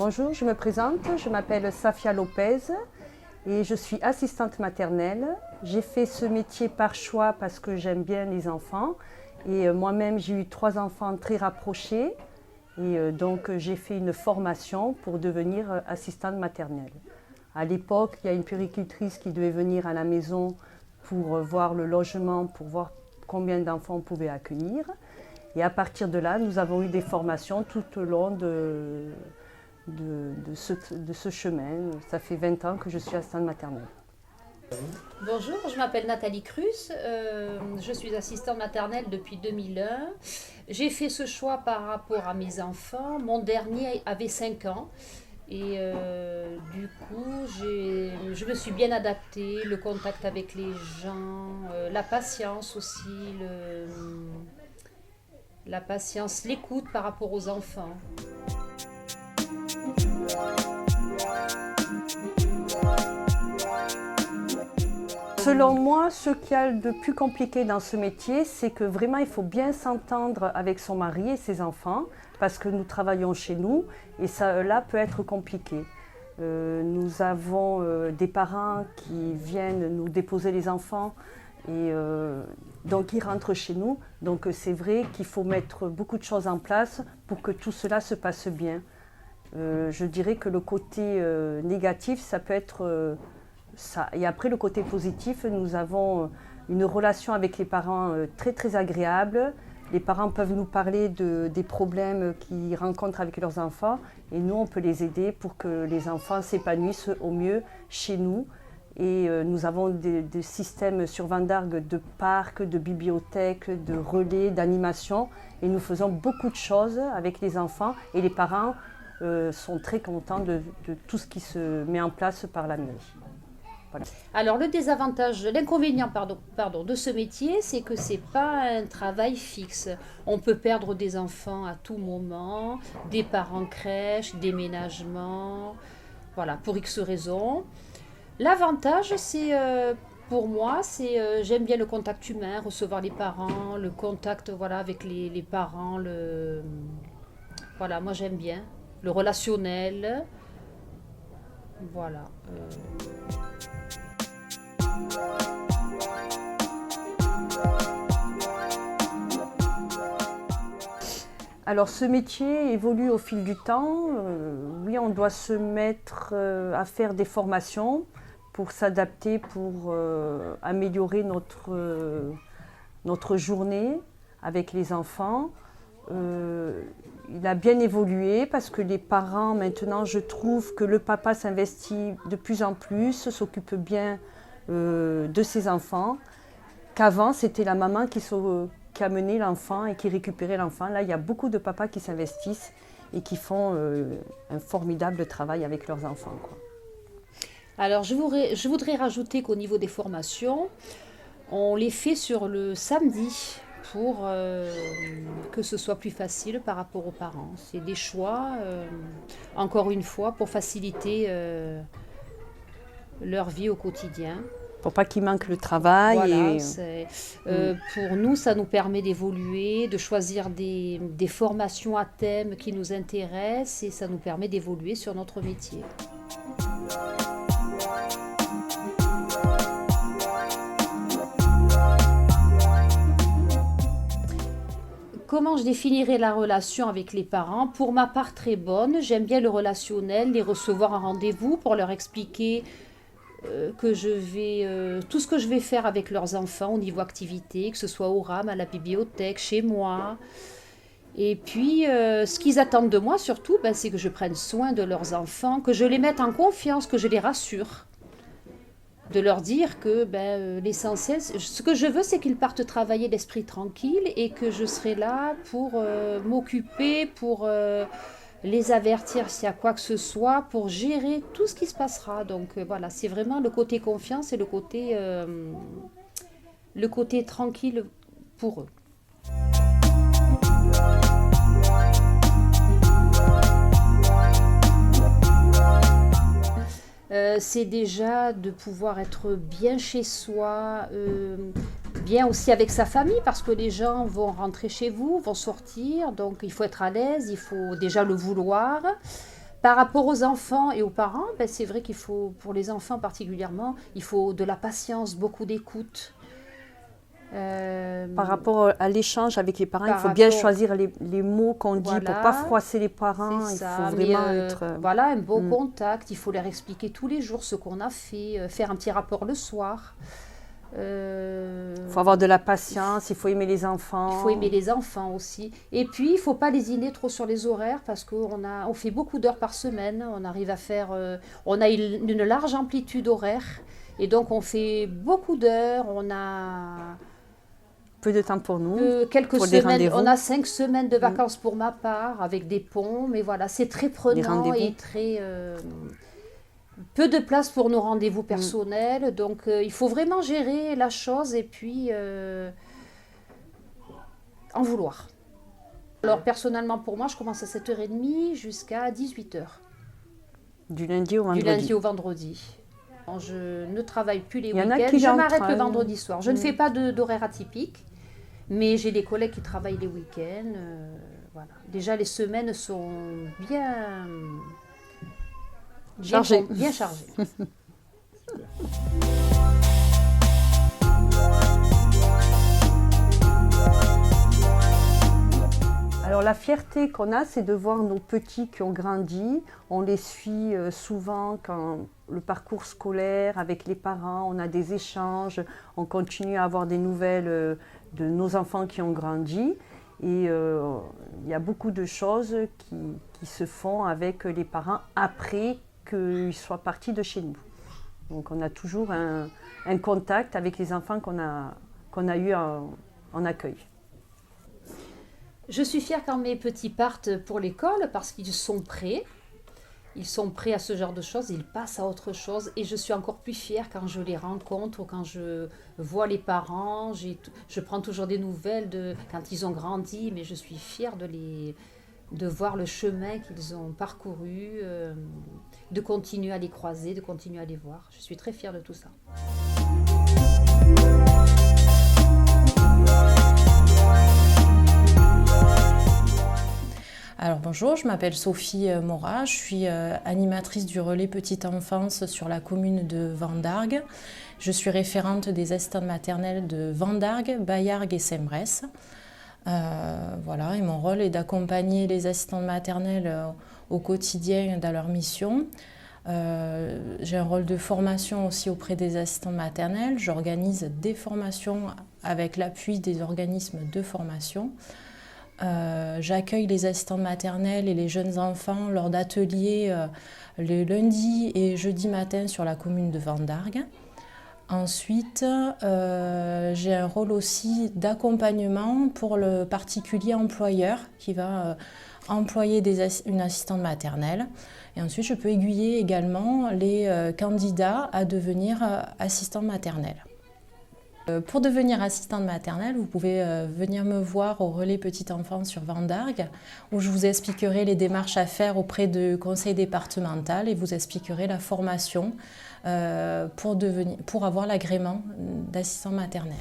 Bonjour, je me présente, je m'appelle Safia Lopez et je suis assistante maternelle. J'ai fait ce métier par choix parce que j'aime bien les enfants et moi-même j'ai eu 3 enfants très rapprochés et donc j'ai fait une formation pour devenir assistante maternelle. À l'époque, il y a une puéricultrice qui devait venir à la maison pour voir le logement, pour voir combien d'enfants on pouvait accueillir. Et à partir de là, nous avons eu des formations tout au long de ce chemin. Ça fait 20 ans que je suis assistante maternelle. Bonjour, je m'appelle Nathalie Crus, je suis assistante maternelle depuis 2001. J'ai fait ce choix par rapport à mes enfants. Mon dernier avait 5 ans et du coup je me suis bien adaptée, le contact avec les gens, la patience aussi, la patience, l'écoute par rapport aux enfants. Selon moi, ce qu'il y a de plus compliqué dans ce métier, c'est que vraiment il faut bien s'entendre avec son mari et ses enfants parce que nous travaillons chez nous et ça là peut être compliqué. Nous avons des parents qui viennent nous déposer les enfants et donc ils rentrent chez nous. Donc c'est vrai qu'il faut mettre beaucoup de choses en place pour que tout cela se passe bien. Je dirais que le côté négatif, ça peut être ça. Et après, le côté positif, nous avons une relation avec les parents très très agréable. Les parents peuvent nous parler des problèmes qu'ils rencontrent avec leurs enfants et nous, on peut les aider pour que les enfants s'épanouissent au mieux chez nous. Et nous avons des systèmes sur Vendargues de parcs, de bibliothèques, de relais, d'animation. Et nous faisons beaucoup de choses avec les enfants et les parents sont très contents de tout ce qui se met en place par la mairie. Voilà. Alors l'inconvénient de ce métier, c'est que c'est pas un travail fixe. On peut perdre des enfants à tout moment, des parents crèches, déménagements, voilà, pour X raisons. L'avantage, c'est pour moi, j'aime bien le contact humain, recevoir les parents, le contact voilà, avec les parents, voilà, moi j'aime bien le relationnel, voilà. Alors ce métier évolue au fil du temps. Oui, on doit se mettre à faire des formations pour s'adapter, pour améliorer notre journée avec les enfants. Il a bien évolué parce que les parents, maintenant, je trouve que le papa s'investit de plus en plus, s'occupe bien de ses enfants, qu'avant, c'était la maman qui amenait l'enfant et qui récupérait l'enfant. Là, il y a beaucoup de papas qui s'investissent et qui font un formidable travail avec leurs enfants, quoi. Alors, je voudrais rajouter qu'au niveau des formations, on les fait sur le samedi pour que ce soit plus facile par rapport aux parents. C'est des choix, encore une fois, pour faciliter leur vie au quotidien. Pour pas qu'ils manquent le travail. Voilà, pour nous, ça nous permet d'évoluer, de choisir des formations à thème qui nous intéressent et ça nous permet d'évoluer sur notre métier. Comment je définirais la relation avec les parents? Pour ma part, très bonne. J'aime bien le relationnel, les recevoir en rendez-vous pour leur expliquer que tout ce que je vais faire avec leurs enfants au niveau activité, que ce soit au RAM, à la bibliothèque, chez moi. Et puis, ce qu'ils attendent de moi surtout, c'est que je prenne soin de leurs enfants, que je les mette en confiance, que je les rassure. De leur dire que l'essentiel, ce que je veux, c'est qu'ils partent travailler l'esprit tranquille et que je serai là pour m'occuper, pour les avertir s'il y a quoi que ce soit, pour gérer tout ce qui se passera. Donc voilà, c'est vraiment le côté confiance et le côté tranquille pour eux. C'est déjà de pouvoir être bien chez soi, bien aussi avec sa famille, parce que les gens vont rentrer chez vous, vont sortir, donc il faut être à l'aise, il faut déjà le vouloir. Par rapport aux enfants et aux parents, ben c'est vrai qu'il faut, pour les enfants particulièrement, il faut de la patience, beaucoup d'écoute. Par rapport à l'échange avec les parents, il Par faut bien rapport- choisir les mots qu'on dit pour Voilà, pas froisser les parents. c'est Il ça. faut Mais vraiment être... voilà, un beau mm. contact. Il faut leur expliquer tous les jours ce qu'on a fait, faire un petit rapport le soir. Il faut avoir de la patience, il faut aimer les enfants. Il faut aimer les enfants aussi. Et puis, il ne faut pas lésiner trop sur les horaires parce on fait beaucoup d'heures par semaine. On arrive à faire... on a une large amplitude horaire. Et donc, on fait beaucoup d'heures. On a Peu de temps pour nous, quelques pour des semaines. rendez-vous. On a 5 semaines de vacances pour ma part avec des ponts. Mais voilà, c'est très prenant rendez-vous. et très... peu de place pour nos rendez-vous personnels. Donc, il faut vraiment gérer la chose et puis... en vouloir. Alors personnellement pour moi, je commence à 7h30 jusqu'à 18h. Du lundi au Du vendredi. lundi au vendredi. Je ne travaille plus les Il y en a week-ends, qui je m'arrête le entraînent. vendredi soir. Je ne fais pas d'horaire atypique, mais j'ai des collègues qui travaillent les week-ends. Voilà. Déjà les semaines sont Chargées. bien chargées. Alors la fierté qu'on a, c'est de voir nos petits qui ont grandi. On les suit souvent quand le parcours scolaire avec les parents, on a des échanges, on continue à avoir des nouvelles de nos enfants qui ont grandi. Et il y a beaucoup de choses qui se font avec les parents après qu'ils soient partis de chez nous. Donc on a toujours un contact avec les enfants qu'on a eu en accueil. Je suis fière quand mes petits partent pour l'école parce qu'ils sont prêts. Ils sont prêts à ce genre de choses, ils passent à autre chose. Et je suis encore plus fière quand je les rencontre ou quand je vois les parents. Je prends toujours des nouvelles quand ils ont grandi, mais je suis fière de voir le chemin qu'ils ont parcouru, de continuer à les croiser, de continuer à les voir. Je suis très fière de tout ça. Alors bonjour, je m'appelle Sophie Morat, je suis animatrice du relais petite enfance sur la commune de Vendargues. Je suis référente des assistantes maternelles de Vendargues, Baillargues et Sembrès. Voilà, et mon rôle est d'accompagner les assistantes maternelles au quotidien dans leur mission. J'ai un rôle de formation aussi auprès des assistantes maternelles. J'organise des formations avec l'appui des organismes de formation. J'accueille les assistantes maternelles et les jeunes enfants lors d'ateliers le lundi et jeudi matin sur la commune de Vendargues. Ensuite, j'ai un rôle aussi d'accompagnement pour le particulier employeur qui va employer une assistante maternelle. Et ensuite, je peux aiguiller également les candidats à devenir assistants maternels. Pour devenir assistante maternelle, vous pouvez venir me voir au relais petite enfance sur Vendargues où je vous expliquerai les démarches à faire auprès du conseil départemental et vous expliquerai la formation pour avoir l'agrément d'assistant maternel.